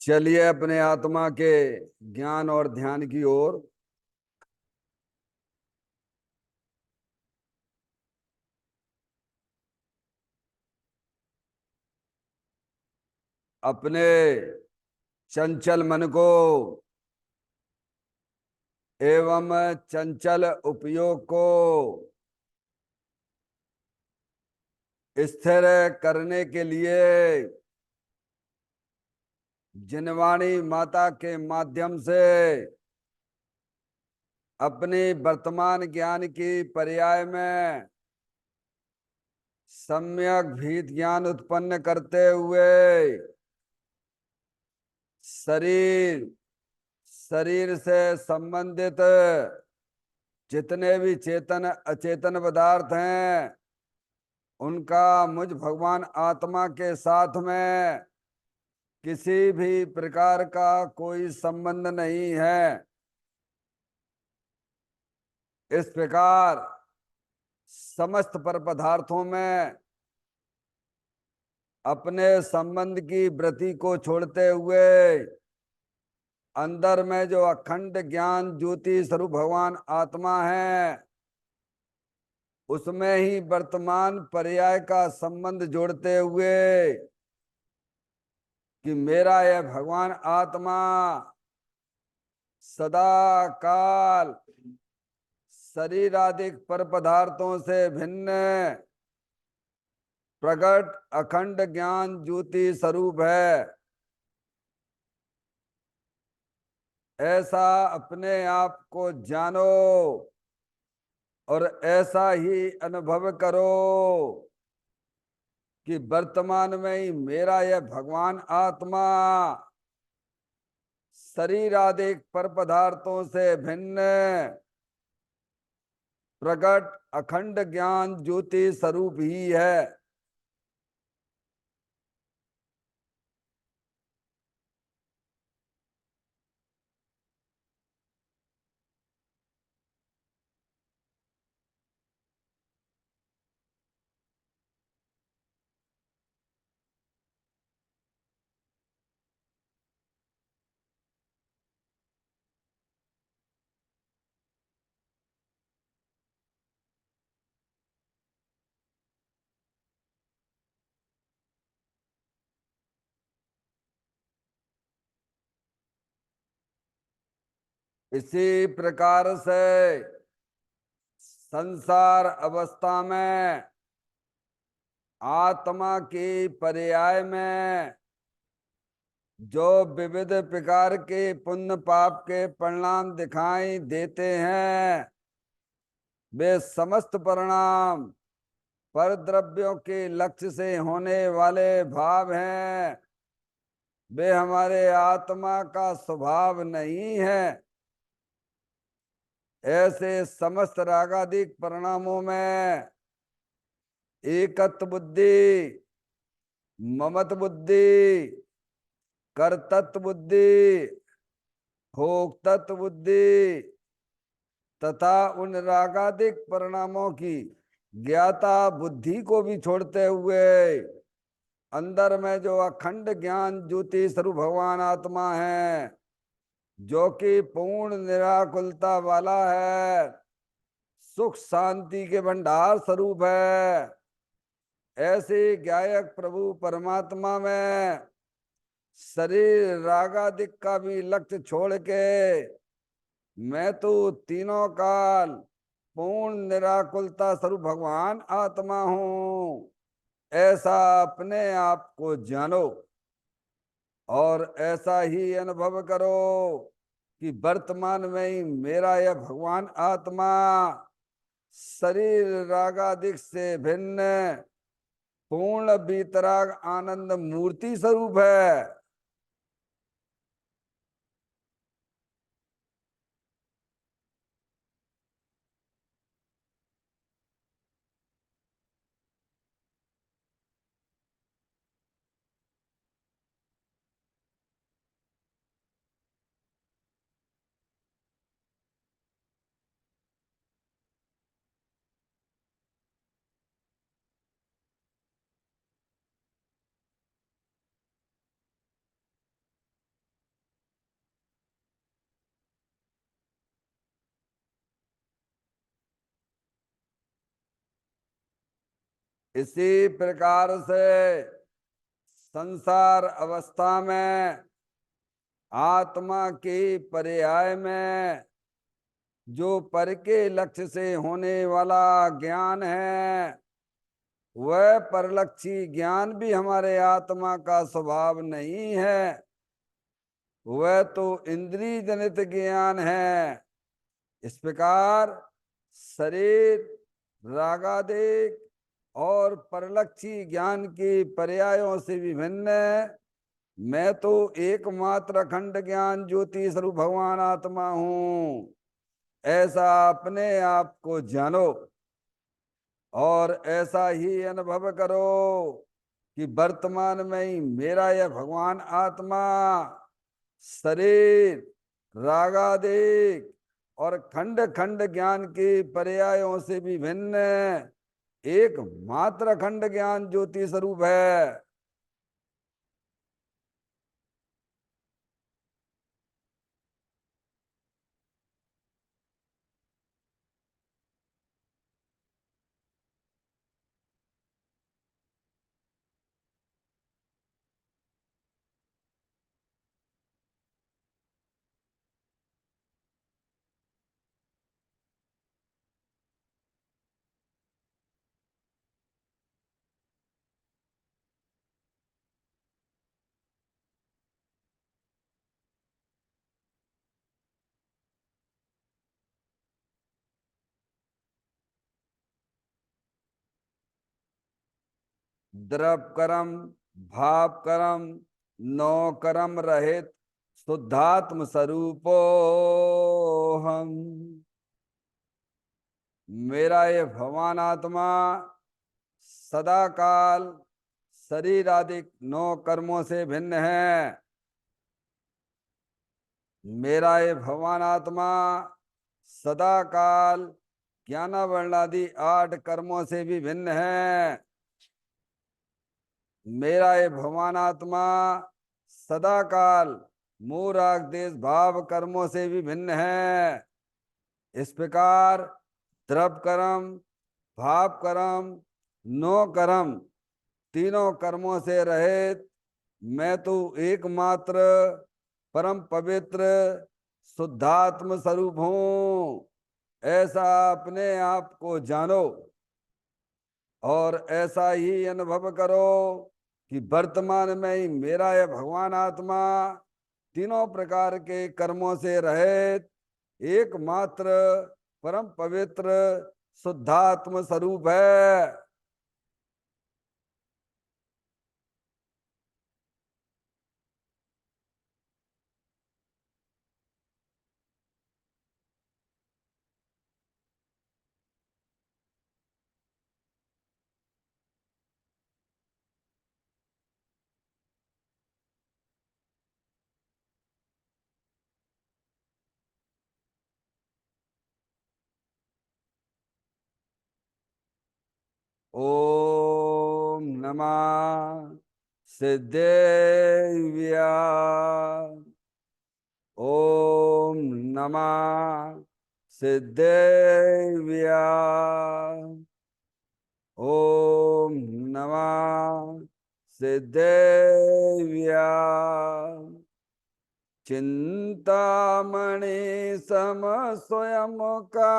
चलिए अपने आत्मा के ज्ञान और ध्यान की ओर। अपने चंचल मन को एवं चंचल उपयोग को स्थिर करने के लिए जिनवाणी माता के माध्यम से अपने वर्तमान ज्ञान की पर्याय में सम्यक भीत ज्ञान उत्पन्न करते हुए शरीर शरीर से संबंधित जितने भी चेतन अचेतन पदार्थ हैं उनका मुझ भगवान आत्मा के साथ में किसी भी प्रकार का कोई संबंध नहीं है। इस प्रकार समस्त पर पदार्थों में अपने संबंध की वृत्ति को छोड़ते हुए अंदर में जो अखंड ज्ञान ज्योति स्वरूप भगवान आत्मा है उसमें ही वर्तमान पर्याय का संबंध जोड़ते हुए कि मेरा यह भगवान आत्मा सदा काल शरीर आदि पर पदार्थों से भिन्न प्रकट अखंड ज्ञान ज्योति स्वरूप है, ऐसा अपने आप को जानो और ऐसा ही अनुभव करो कि वर्तमान में ही मेरा यह भगवान आत्मा शरीर आदि पर पदार्थों से भिन्न प्रकट अखंड ज्ञान ज्योति स्वरूप ही है। इसी प्रकार से संसार अवस्था में आत्मा की पर्याय में जो विविध प्रकार के पुण्य पाप के परिणाम दिखाई देते हैं वे समस्त परिणाम पर द्रव्यों के लक्ष्य से होने वाले भाव हैं, वे हमारे आत्मा का स्वभाव नहीं है। ऐसे समस्त रागादिक परिणामों में एकत्व बुद्धि, ममत बुद्धि, कर्तृत्व बुद्धि, भोक्तत्व बुद्धि तथा उन रागादिक परिणामों की ज्ञाता बुद्धि को भी छोड़ते हुए अंदर में जो अखंड ज्ञान ज्योति स्वरूप भगवान आत्मा है जो कि पूर्ण निराकुलता वाला है, सुख शांति के भंडार स्वरूप है, ऐसे गायक प्रभु परमात्मा में शरीर रागादिक का भी लक्ष्य छोड़ के मैं तो तीनों काल पूर्ण निराकुलता स्वरूप भगवान आत्मा हूं, ऐसा अपने आप को जानो और ऐसा ही अनुभव करो कि वर्तमान में ही मेरा यह भगवान आत्मा शरीर रागादिक से भिन्न पूर्ण वीतराग आनंद मूर्ति स्वरूप है। इसी प्रकार से संसार अवस्था में आत्मा के पर्याय में जो पर के लक्ष्य से होने वाला ज्ञान है, वह परलक्षी ज्ञान भी हमारे आत्मा का स्वभाव नहीं है। वह तो इंद्रिय जनित ज्ञान है। इस प्रकार शरीर, रागादिक और परलक्षी ज्ञान के पर्यायों से विभिन्न मैं तो एकमात्र अखंड ज्ञान ज्योति स्वरूप भगवान आत्मा हूं, ऐसा अपने आप को जानो और ऐसा ही अनुभव करो कि वर्तमान में ही मेरा यह भगवान आत्मा शरीर, रागादिक और खंड खंड ज्ञान के पर्यायों से भी भिन्न एक मात्र खंड ज्ञान ज्योति स्वरूप है। द्रव कर्म, भाव कर्म, नौ कर्म रहित शुद्धात्म स्वरूपो हम। मेरा ये भगवान आत्मा सदा काल शरीर आदि नौ कर्मों से भिन्न है। मेरा ये भगवान आत्मा सदा काल ज्ञानावरणादि 8 कर्मों से भी भिन्न है। मेरा ये भगवान आत्मा सदा काल मोह राग देश भाव कर्मों से भी भिन्न है। इस प्रकार द्रव कर्म, भाव कर्म, नो कर्म तीनों कर्मों से रहित मैं तो एकमात्र परम पवित्र शुद्धात्म स्वरूप हूं, ऐसा अपने आप को जानो और ऐसा ही अनुभव करो कि वर्तमान में ही मेरा यह भगवान आत्मा तीनों प्रकार के कर्मों से रहित एकमात्र परम पवित्र शुद्धात्म स्वरूप है। ओम नमः सिद्धेव्या। ओम नमः सिद्धेव्या। ओम नमः सिद्धेव्या। चिंतामणि सम स्वयं का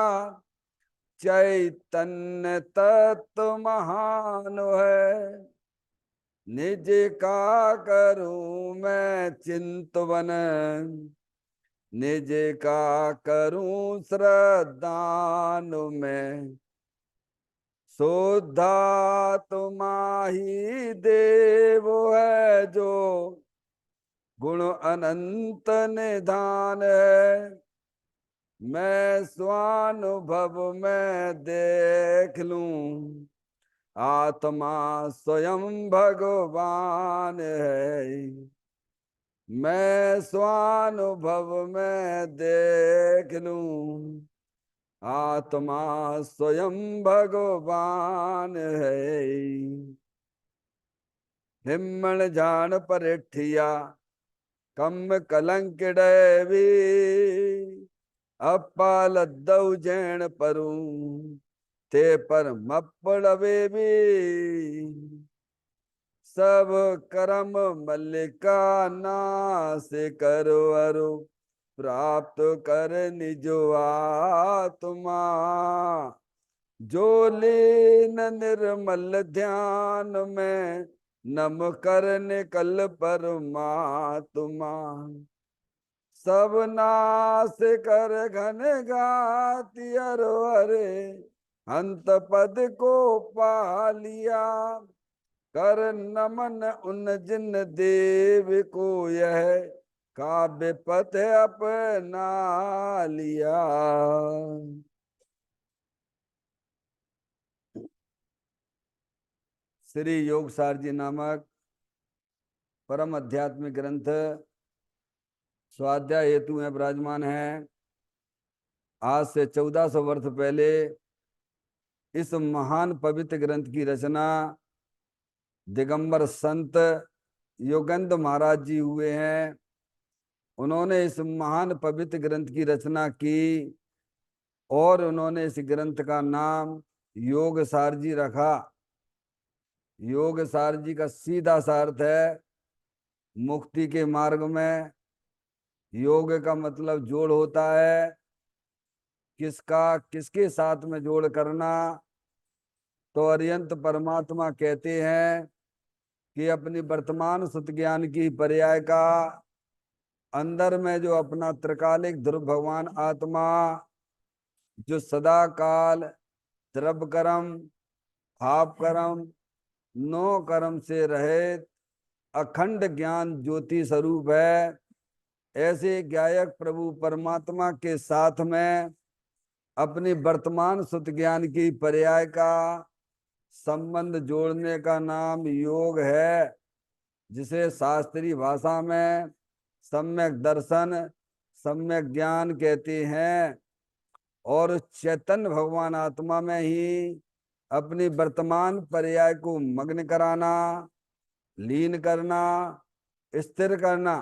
चैतन्य तत्व महान है। निज का करूं मैं चिंतवन, निज का करूं श्रद्धान में। शुद्धात्मा ही देव है जो गुण अनंत निधान है। मैं स्वानुभव में देख लूं आत्मा स्वयं भगवान है। मैं स्वानुभव में देख लूं आत्मा स्वयं भगवान है। हिम्मण जान परिठिया कम कलंक भी अपाल दौ जैन परू। ते पर मप्पड़वे भी सब करम मल्लिका नाश करो अरु प्राप्त कर निजो आत्मा जो लीन निर्मल ध्यान में नम कर निकल परमात्मा सब नाश कर घन घाति अरो हरे अंत पद को पा लिया कर नमन उन जिन देव को यह काव्य पथ अपना लिया। श्री योगसार जी नामक परम आध्यात्मिक ग्रंथ स्वाध्याय हेतु में विराजमान है। आज से 1400 वर्ष पहले इस महान पवित्र ग्रंथ की रचना दिगंबर संत योगेंद्र महाराज जी हुए हैं। उन्होंने इस महान पवित्र ग्रंथ की रचना की और उन्होंने इस ग्रंथ का नाम योगसार जी रखा। योगसार जी का सीधा सा अर्थ है मुक्ति के मार्ग में। योग का मतलब जोड़ होता है, किसका किसके साथ में जोड़ करना। तो अरियंत परमात्मा कहते हैं कि अपनी वर्तमान सुत ज्ञान की पर्याय का अंदर में जो अपना त्रिकालिक ध्रुव भगवान आत्मा जो सदा काल द्रव्य कर्म भाव कर्म नो कर्म से रहित अखंड ज्ञान ज्योति स्वरूप है, ऐसे गायक प्रभु परमात्मा के साथ में अपनी वर्तमान सुत ज्ञान की पर्याय का संबंध जोड़ने का नाम योग है, जिसे शास्त्रीय भाषा में सम्यक दर्शन सम्यक ज्ञान कहते हैं। और चैतन्य भगवान आत्मा में ही अपनी वर्तमान पर्याय को मग्न कराना, लीन करना, स्थिर करना,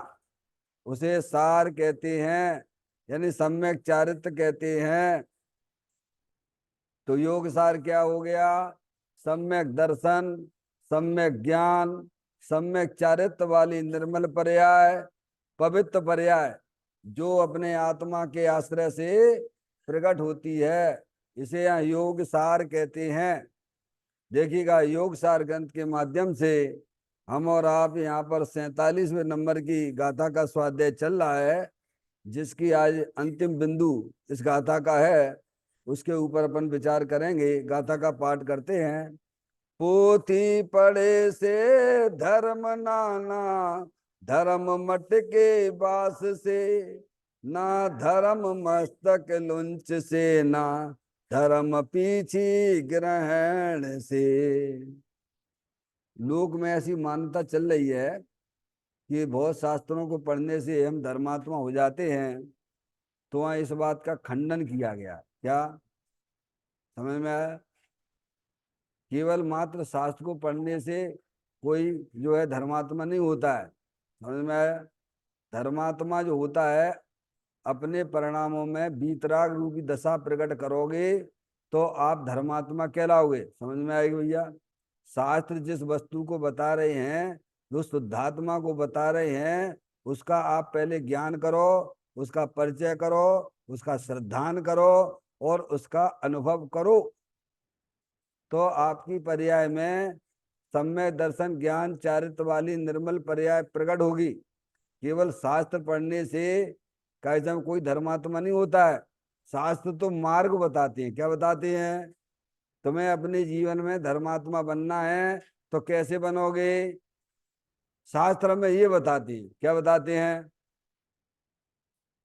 उसे सार कहते हैं, यानी सम्यक चारित्र कहते हैं। तो योग सार क्या हो गया? सम्यक दर्शन, सम्यक ज्ञान, सम्यक चारित्र वाली निर्मल पर्याय, पवित्र पर्याय जो अपने आत्मा के आश्रय से प्रकट होती है, इसे यहाँ योग सार कहते हैं। देखिएगा, योग सार ग्रंथ के माध्यम से हम और आप यहाँ पर 47वें नंबर की गाथा का स्वाध्याय चल रहा है, जिसकी आज अंतिम बिंदु इस गाथा का है। उसके ऊपर अपन विचार करेंगे। गाथा का पाठ करते हैं। पोथी पढ़े से धर्म नाना, धर्म मट के बास से ना धर्म मस्तक लुंच से, ना धर्म पीछी ग्रहण से। लोक में ऐसी मान्यता चल रही है कि बहुत शास्त्रों को पढ़ने से हम धर्मात्मा हो जाते हैं। तो वहाँ इस बात का खंडन किया गया। क्या समझ में आया? केवल मात्र शास्त्र को पढ़ने से कोई जो है धर्मात्मा नहीं होता है। समझ में आया? धर्मात्मा जो होता है, अपने परिणामों में वीतराग रूपी दशा प्रकट करोगे तो आप धर्मात्मा कहलाओगे। समझ में आएगी भैया? शास्त्र जिस वस्तु को बता रहे हैं, जो शुद्धात्मा को बता रहे हैं, उसका आप पहले ज्ञान करो, उसका परिचय करो, उसका श्रद्धान करो और उसका अनुभव करो, तो आपकी पर्याय में सम्यक दर्शन ज्ञान चारित्र वाली निर्मल पर्याय प्रकट होगी। केवल शास्त्र पढ़ने से कैसे कोई धर्मात्मा नहीं होता है। शास्त्र तो मार्ग बताते हैं। क्या बताते हैं? तुम्हें अपने जीवन में धर्मात्मा बनना है तो कैसे बनोगे? शास्त्र में ये बताते हैं। क्या बताते हैं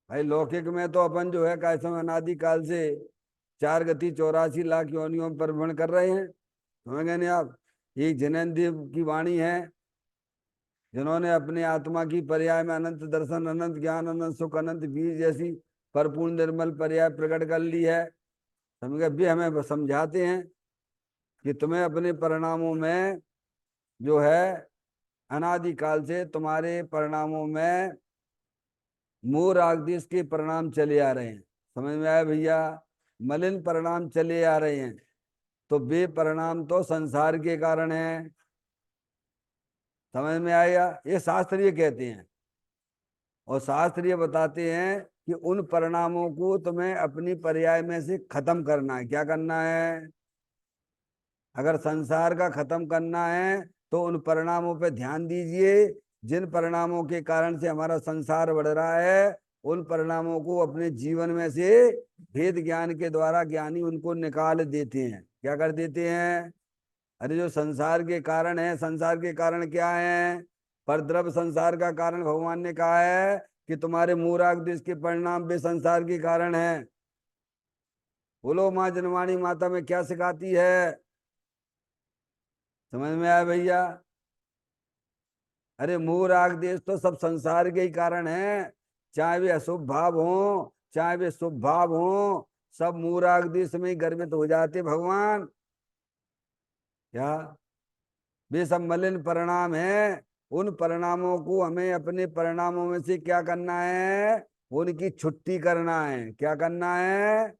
भाई? लौकिक में तो अपन जो है कैसे अनादि काल से 4 गति 84 लाख योनियों पर भ्रमण कर रहे हैं। समझ गए नहीं आप? एक जैनेन्द्र की वाणी है, जिन्होंने अपने आत्मा की पर्याय में अनंत दर्शन, अनंत ज्ञान, अनंत सुख, अनंत बीज जैसी परिपूर्ण निर्मल पर्याय प्रकट कर ली है। समझ गए? भी हमें समझाते हैं कि तुम्हें अपने परिणामों में जो है अनादिकाल से तुम्हारे परिणामों में मोह राग देश के परिणाम चले आ रहे हैं। समझ में आया भैया? मलिन परिणाम चले आ रहे हैं। तो वे परिणाम तो संसार के कारण है। समझ में आएगा? ये शास्त्रीय कहते हैं। और शास्त्रीय बताते हैं कि उन परिणामों को तुम्हें अपनी पर्याय में से खत्म करना है। क्या करना है? अगर संसार का खत्म करना है तो उन परिणामों पे ध्यान दीजिए जिन परिणामों के कारण से हमारा संसार बढ़ रहा है। उन परिणामों को अपने जीवन में से भेद ज्ञान के द्वारा ज्ञानी उनको निकाल देते हैं। क्या कर देते हैं? अरे जो संसार के कारण है, संसार के कारण क्या है? परद्रव्य संसार का कारण भगवान ने कहा है कि तुम्हारे मूराग देश के परिणाम वे संसार के कारण है। बोलो माँ जनवाणी माता में क्या सिखाती है? समझ में आया भैया? अरे मोह राग देश तो सब संसार के ही कारण है। चाहे वे अशुभ भाव हो चाहे वे शुभ भाव हो, सब मोह राग देश में ही गर्मित हो जाते भगवान। क्या? वे सब मलिन परिणाम है। उन परिणामों को हमें अपने परिणामों में से क्या करना है? उनकी छुट्टी करना है। क्या करना है?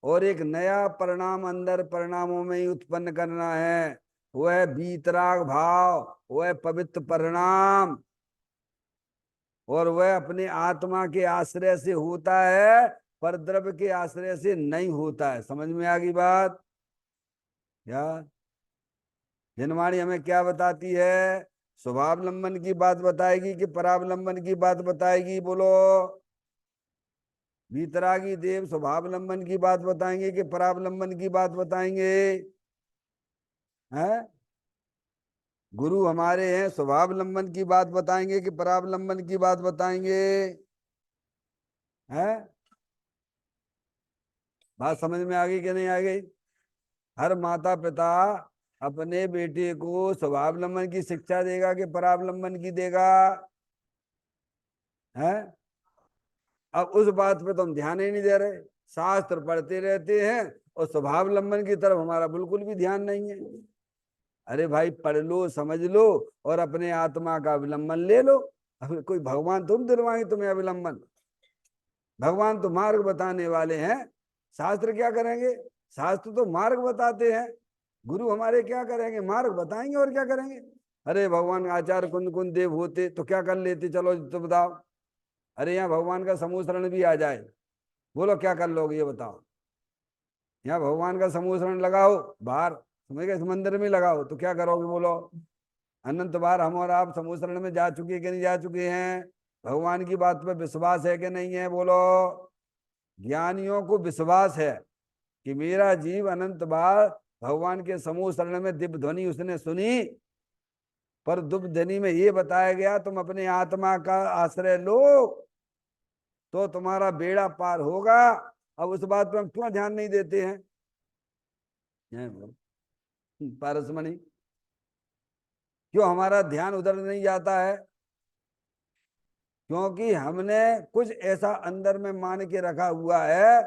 और एक नया परिणाम अंदर परिणामों में ही उत्पन्न करना है। वह वीतराग भाव, वह पवित्र परिणाम, और वह अपने आत्मा के आश्रय से होता है, पर द्रव्य के आश्रय से नहीं होता है। समझ में आ गई बात? क्या जनवाणी हमें क्या बताती है? स्वभावलंबन की बात बताएगी कि परावलंबन की बात बताएगी? बोलो। वीतरागी देव स्वभावलंबन की बात बताएंगे कि परावलंबन की बात बताएंगे? हैं? गुरु हमारे हैं, स्वभावलंबन की बात बताएंगे कि परावलंबन की बात बताएंगे? हैं? बात समझ में आ गई कि नहीं आ गई? हर माता पिता अपने बेटे को स्वभावलंबन की शिक्षा देगा कि परावलंबन की देगा? है? अब उस बात पे तो हम ध्यान ही नहीं दे रहे। शास्त्र पढ़ते रहते हैं और स्वभावलंबन की तरफ हमारा बिल्कुल भी ध्यान नहीं है। अरे भाई पढ़ लो, समझ लो और अपने आत्मा का अवलंबन ले लो। अब कोई भगवान तुम दिलवाएंगे तुम्हें अवलंबन? भगवान तो मार्ग बताने वाले हैं। शास्त्र क्या करेंगे? शास्त्र तो मार्ग बताते हैं। गुरु हमारे क्या करेंगे? मार्ग बताएंगे और क्या करेंगे। अरे भगवान आचार्य कुंद कुंद देव होते तो क्या कर लेते? चलो तो बताओ। अरे यहाँ भगवान का समूह शरण भी आ जाए, बोलो क्या कर लोगे? ये बताओ। यहाँ भगवान का समूह शरण लगाओ बाहर, समझ गए, इस मंदिर में लगाओ तो क्या करोगे? बोलो। अनंत बार हम और आप समूह शरण में जा चुके कि नहीं जा चुके हैं? भगवान की बात पर विश्वास है कि नहीं है? बोलो। ज्ञानियों को विश्वास है कि मेरा जीव अनंत बार भगवान के समूह शरण में दिव्य ध्वनि उसने सुनी, पर दिव्य ध्वनि में ये बताया गया तुम अपने आत्मा का आश्रय लो तो तुम्हारा बेड़ा पार होगा। अब उस बात पर हम क्यों ध्यान नहीं देते हैं? पारसमणि, क्यों हमारा ध्यान उधर नहीं जाता है? क्योंकि हमने कुछ ऐसा अंदर में मान के रखा हुआ है,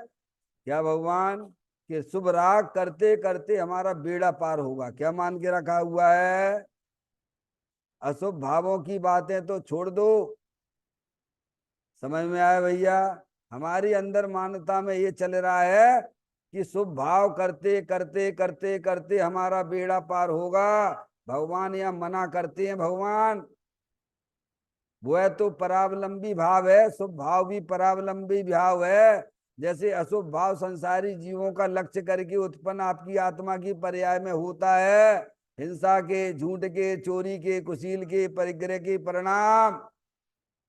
क्या भगवान कि शुभ राग करते करते हमारा बेड़ा पार होगा। क्या मान के रखा हुआ है? अशुभ भावों की बातें तो छोड़ दो। समझ में आया भैया? हमारी अंदर मान्यता में ये चल रहा है कि शुभ भाव करते करते करते करते हमारा बेड़ा पार होगा। भगवान यहाँ मना करते हैं। भगवान वह तो परावलंबी भाव है, शुभ भाव भी परावलंबी भाव है। जैसे अशुभ भाव संसारी जीवों का लक्ष्य करके उत्पन्न आपकी आत्मा की पर्याय में होता है, हिंसा के, झूठ के, चोरी के, कुशील के, परिग्रह के परिणाम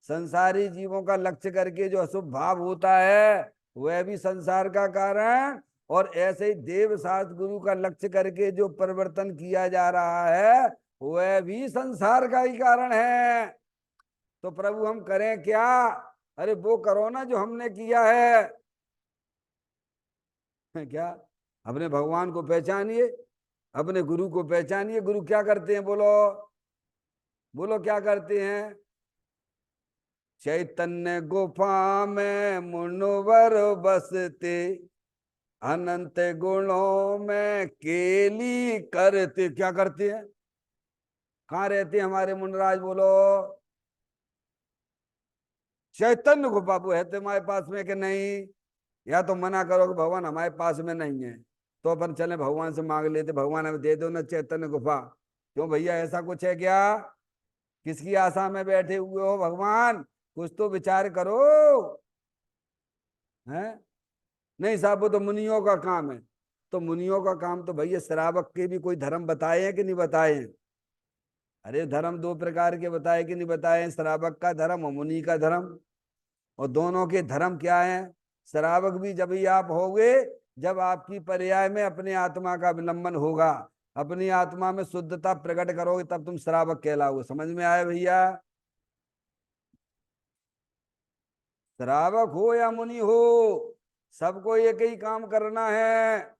संसारी जीवों का लक्ष्य करके जो अशुभ भाव होता है वह भी संसार का कारण। और ऐसे ही देव शास्त्र गुरु का लक्ष्य करके जो परिवर्तन किया जा रहा है वह भी संसार का ही कारण है। तो प्रभु हम करें क्या? अरे वो करो ना जो हमने किया है। क्या? अपने भगवान को पहचानिए, अपने गुरु को पहचानिए। गुरु क्या करते हैं? बोलो। बोलो क्या करते हैं? चैतन्य गुफा में मुनवर बसते, अनंत गुणों में केली करते। क्या करते हैं? कहाँ रहते हैं हमारे मुनराज? बोलो। चैतन्य गुफा वो है तुम्हारे पास में कि नहीं? या तो मना करो कि भगवान हमारे पास में नहीं है। तो अपन चले भगवान से मांग लेते, भगवान हमें दे दो ना चैतन्य गुफा। क्यों भैया, ऐसा कुछ है क्या? किसकी आशा में बैठे हुए हो भगवान? कुछ तो विचार करो। हैं? नहीं साहब, वो तो मुनियों का काम है। तो मुनियों का काम तो भैया श्रावक के भी कोई धर्म बताए हैं कि नहीं बताए हैं? अरे धर्म दो प्रकार के बताए कि नहीं बताए हैं? श्रावक का धर्म और मुनि का धर्म। और दोनों के धर्म क्या है? श्रावक भी जब ही आप होगे जब आपकी पर्याय में अपने आत्मा का अवलंबन होगा, अपनी आत्मा में शुद्धता प्रकट करोगे, तब तुम श्रावक कहलाओगे। समझ में आया भैया? श्रावक हो या मुनि हो, सबको एक ही काम करना है,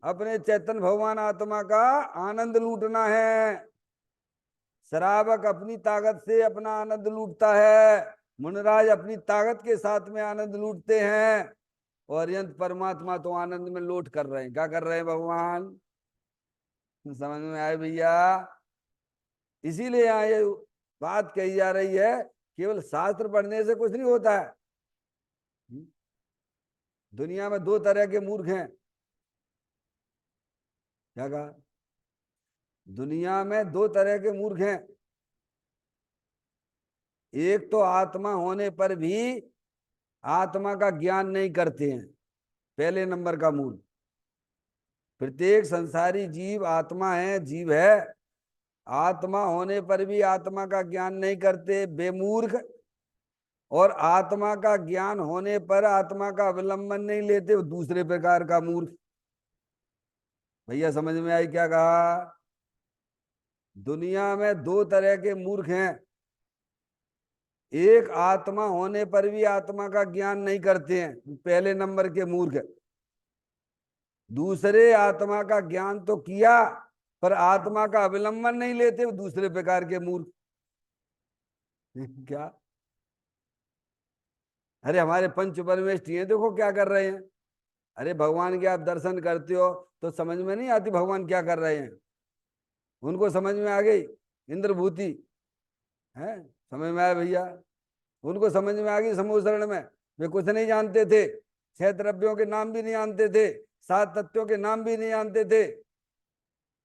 अपने चैतन्य भगवान आत्मा का आनंद लूटना है। श्रावक अपनी ताकत से अपना आनंद लूटता है, मुनिराज अपनी ताकत के साथ में आनंद लूटते हैं, और यंत्र परमात्मा तो आनंद में लोट कर रहे हैं। क्या कर रहे हैं भगवान? समझ में आए भैया? इसीलिए यहाँ ये बात कही जा रही है, केवल शास्त्र पढ़ने से कुछ नहीं होता है। दुनिया में दो तरह के मूर्ख हैं। क्या कहा? दुनिया में दो तरह के मूर्ख हैं। एक तो आत्मा होने पर भी आत्मा का ज्ञान नहीं करते हैं, पहले नंबर का मूर्ख। प्रत्येक संसारी जीव आत्मा है, जीव है, आत्मा होने पर भी आत्मा का ज्ञान नहीं करते, बेमूर्ख। और आत्मा का ज्ञान होने पर आत्मा का अवलंबन नहीं लेते, वो दूसरे प्रकार का मूर्ख। भैया समझ में आई क्या कहा? दुनिया में दो तरह के मूर्ख हैं। एक आत्मा होने पर भी आत्मा का ज्ञान नहीं करते हैं, पहले नंबर के मूर्ख। दूसरे आत्मा का ज्ञान तो किया पर आत्मा का अवलंबन नहीं लेते, वो दूसरे प्रकार के मूर्ख। क्या? अरे हमारे पंच परमेष्ठी हैं, देखो क्या कर रहे हैं। अरे भगवान के आप दर्शन करते हो तो समझ में नहीं आती भगवान क्या कर रहे हैं? उनको समझ में आ गई इंद्रभूति है। समझ में आया भैया? उनको समझ में आ गई समूह में। वे कुछ नहीं जानते थे, छह द्रव्यों के नाम भी नहीं जानते थे, सात तत्वों के नाम भी नहीं जानते थे।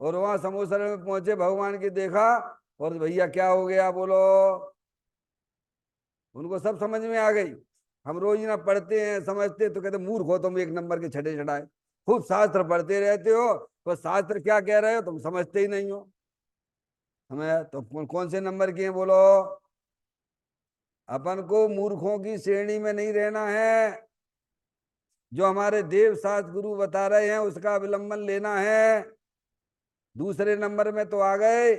और वहां समूह में पहुंचे, भगवान की देखा, और भैया क्या हो गया बोलो? उनको सब समझ में आ गई। हम रोज ना पढ़ते हैं, समझते, तो कहते मूर्ख हो तुम, एक नंबर के छठे छठाए, खूब शास्त्र पढ़ते रहते हो, तो शास्त्र क्या कह रहे हो तुम समझते ही नहीं हो। हमें तो कौन से नंबर के हैं बोलो? अपन को मूर्खों की श्रेणी में नहीं रहना है। जो हमारे देव शास्त्र गुरु बता रहे हैं उसका अवलंबन लेना है। दूसरे नंबर में तो आ गए,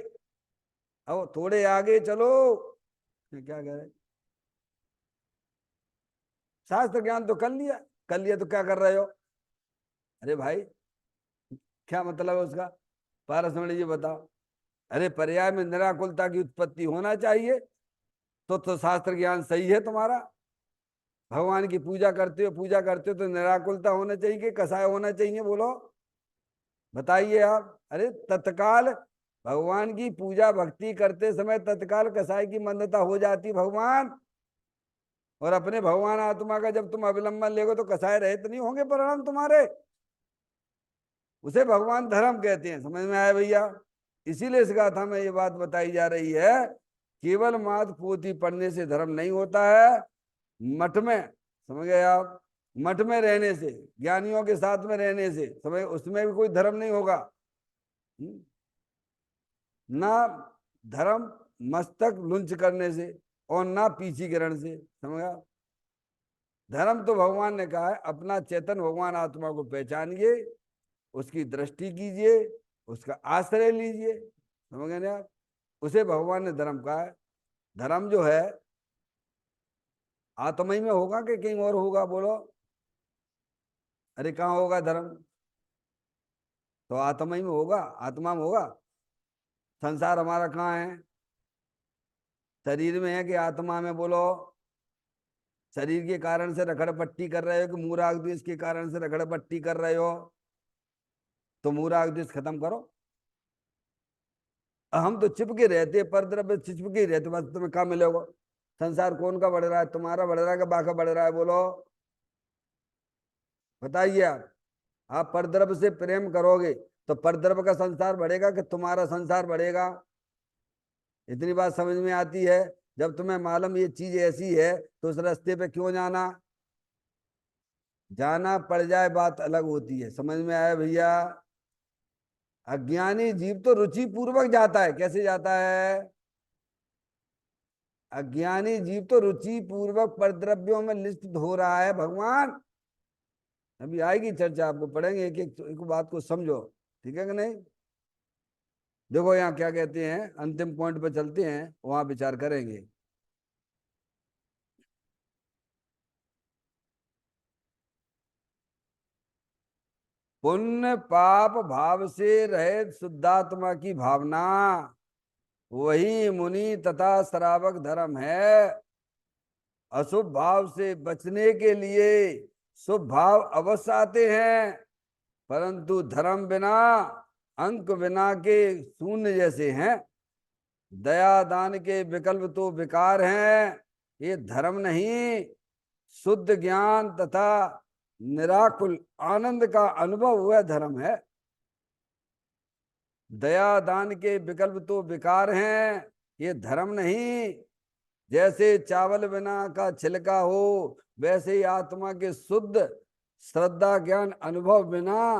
अब थोड़े आगे चलो। क्या कह रहे? शास्त्र ज्ञान तो कर लिया, कर लिया तो क्या कर रहे हो? अरे भाई, क्या मतलब है उसका? पारसमणि जी बताओ। अरे पर्याय में निराकुलता की उत्पत्ति होना चाहिए, तो शास्त्र ज्ञान सही है तुम्हारा। भगवान की पूजा करते हो तो निराकुलता होना चाहिए कि कसाय होना चाहिए बोलो? बताइए आप। अरे तत्काल भगवान की पूजा भक्ति करते समय तत्काल कसाय की मंदता हो जाती भगवान। और अपने भगवान आत्मा का जब तुम अवलंबन लेगो तो कसाय रहित नहीं होंगे परिणाम तुम्हारे। उसे भगवान धर्म कहते हैं। समझ में आया भैया? इसीलिए इस गाथा में ये बात बताई जा रही है, केवल मात पोथी पढ़ने से धर्म नहीं होता है। मठ में, समझ गए आप, मठ में रहने से, ज्ञानियों के साथ में रहने से, समझ, उसमें भी कोई धर्म नहीं होगा। ना धर्म मस्तक लुंच करने से, और ना पीछी गिरण से। समझा? धर्म तो भगवान ने कहा है अपना चेतन भगवान आत्मा को पहचानिए, उसकी दृष्टि कीजिए, उसका आश्रय लीजिए। समझ गए ना आप? उसे भगवान ने धर्म कहा है। धर्म जो है आत्मा ही में होगा कि कहीं और होगा बोलो? अरे कहाँ होगा धर्म? तो आत्मा ही में होगा, आत्मा में होगा। संसार हमारा कहाँ है? शरीर में है कि आत्मा में बोलो? शरीर के कारण से रगड़ पट्टी कर रहे हो कि मूराग द्वेष के कारण से रगड़ पट्टी कर रहे हो? तो मूराग द्वेष खत्म करो। हम तो चिपके रहते, पर द्रव्य चिपके रहते, बस तुम्हें कहाँ मिलेगा? संसार कौन का बढ़ रहा है? तुम्हारा बढ़ रहा है कि बाका बढ़ रहा है बोलो? बताइए आप। आप परद्रव्य से प्रेम करोगे तो परद्रव्य का संसार बढ़ेगा कि तुम्हारा संसार बढ़ेगा? इतनी बात समझ में आती है? जब तुम्हें मालूम ये चीज ऐसी है तो उस रास्ते पे क्यों जाना? जाना पड़ जाए बात अलग होती है। समझ में आया भैया? अज्ञानी जीव तो रुचि पूर्वक जाता है। कैसे जाता है? अज्ञानी जीव तो रुचि पूर्वक परद्रव्यों में लिप्त हो रहा है भगवान। अभी आएगी चर्चा, आपको पढ़ेंगे, एक एक बात को समझो। ठीक है कि नहीं? देखो यहाँ क्या कहते हैं, अंतिम पॉइंट पे चलते हैं, वहां विचार करेंगे। पुण्य पाप भाव से रहित शुद्धात्मा की भावना वही मुनि तथा श्रावक धर्म है। अशुभ भाव से बचने के लिए शुभ भाव अवश्य आते हैं, परंतु धर्म बिना अंक बिना के शून्य जैसे हैं। दया दान के विकल्प तो विकार हैं, ये धर्म नहीं, शुद्ध ज्ञान तथा निराकुल आनंद का अनुभव हुआ धर्म है। दया दान के विकल्प तो विकार हैं, ये धर्म नहीं। जैसे चावल बिना का छिलका हो, वैसे ही आत्मा के शुद्ध श्रद्धा ज्ञान अनुभव बिना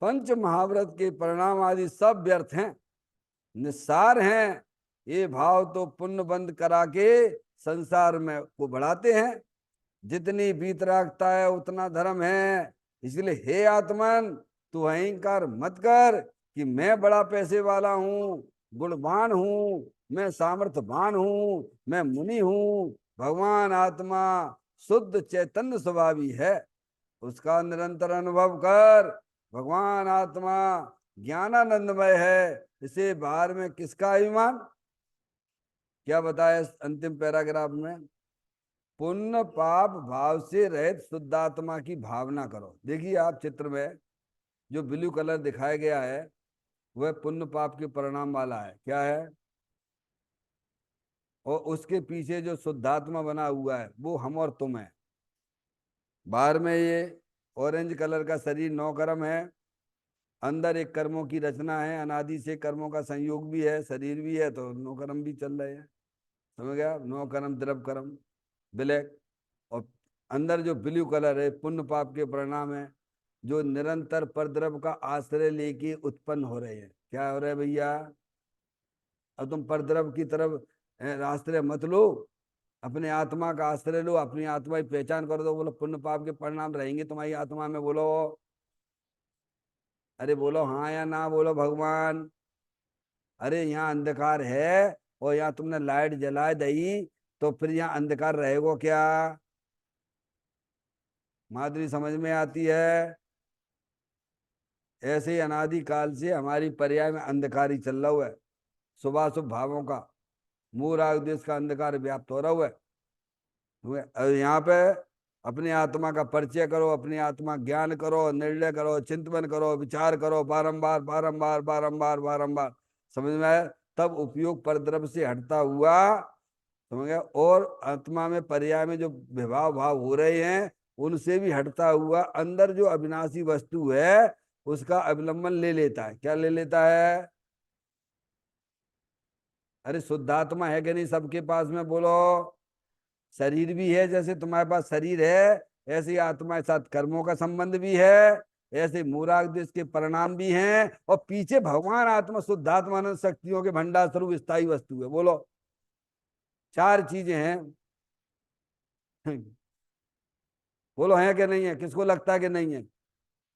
पंच महाव्रत के परिणाम आदि सब व्यर्थ हैं, निस्सार हैं। ये भाव तो पुण्य बंद करा के संसार में को बढ़ाते हैं। जितनी वीतरागता है उतना धर्म है। इसलिए हे आत्मन, तू अहंकार मत कर कि मैं बड़ा पैसे वाला हूँ, गुणवान हूँ, मैं सामर्थ्यवान हूँ, मैं मुनि हूँ। भगवान आत्मा शुद्ध चैतन्य स्वभावी है, उसका निरंतर अनुभव कर। भगवान आत्मा ज्ञानानंदमय है, इसे बाहर में किसका अभिमान? क्या बताया अंतिम पैराग्राफ में? पुण्य पाप भाव से रहित शुद्धात्मा की भावना करो। देखिए आप चित्र में जो ब्लू कलर दिखाया गया है वह पुण्य पाप के परिणाम वाला है। क्या है? और उसके पीछे जो शुद्धात्मा बना हुआ है वो हम और तुम है। बाहर में ये ऑरेंज कलर का शरीर 9 कर्म है, अंदर एक कर्मों की रचना है, अनादि से कर्मों का संयोग भी है, शरीर भी है, तो 9 कर्म भी चल रहे हैं। समझ गया? 9 कर्म द्रव कर्म ब्लैक। और अंदर जो ब्लू कलर है पुण्य पाप के परिणाम है, जो निरंतर परद्रव का आश्रय लेके उत्पन्न हो रहे हैं। क्या हो रहा है भैया? अब तुम परद्रव की तरफ आश्रय मत लो, अपने आत्मा का आश्रय लो, अपनी आत्मा की पहचान कर दो। बोलो पुण्य पाप के परिणाम रहेंगे तुम्हारी आत्मा में, बोलो। अरे बोलो हाँ या ना, बोलो भगवान। अरे यहाँ अंधकार है और यहाँ तुमने लाइट जला दी, तो फिर यहाँ अंधकार रहेगा क्या? माधुरी समझ में आती है? ऐसे ही अनादि काल से हमारी पर्याय में अंधकार ही चल रहा है। शुभाशुभ भावों का मूल उद्देश्य का अंधकार व्याप्त हो रहा है। यहाँ पे अपनी आत्मा का परिचय करो, अपनी आत्मा ज्ञान करो, निर्णय करो, चिंतन करो, विचार करो, बारंबार बारंबार बारंबार बारंबार। समझ में आया? तब उपयोग परद्रव्य से हटता हुआ, समझ गया, और आत्मा में पर्याय में जो विभाव भाव हो रहे हैं उनसे भी हटता हुआ अंदर जो अविनाशी वस्तु है उसका अवलंबन ले लेता है। क्या ले लेता है? अरे शुद्धात्मा है कि नहीं सबके पास में, बोलो। शरीर भी है, जैसे तुम्हारे पास शरीर है ऐसे ही आत्मा के साथ कर्मों का संबंध भी है, ऐसे मूलाग्देश के परिणाम भी हैं, और पीछे भगवान आत्मा शुद्धात्मानंद शक्तियों के भंडार स्वरूप स्थायी वस्तु है। बोलो 4 चीजें हैं। बोलो है कि नहीं है? किसको लगता है कि नहीं है?